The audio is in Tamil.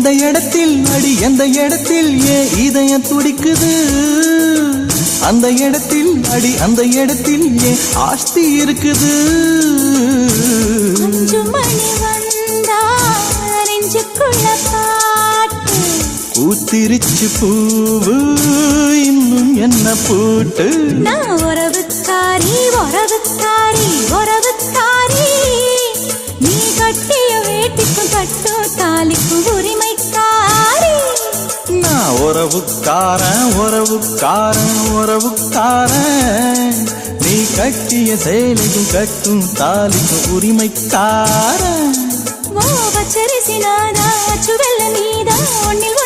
எந்த இடத்தில் அடி எந்த இடத்தில் ஏன் இதயம் துடிக்குது அந்த இடத்தில் அடி அந்த இடத்தில் ஏன் ஆஸ்தி இருக்குது பூத்திருச்சு பூவு இன்னும் என்ன பூட்டு நான் உறவுக்காரி உறவுக்காரி உறவுக்காரி நீ கட்டிய வேட்டிக்கும் கட்டும் தாலிக்கும் உரிமைக்காரி நான் உறவுக்காரன் உறவுக்காரன் உறவுக்காரன் நீ கட்டிய சேலைக்கும் கட்டும் தாலிக்கும் உரிமைக்காரன் வச்சரிசி நாதா அச்சு வெள்ள நீதா ஒன்னில்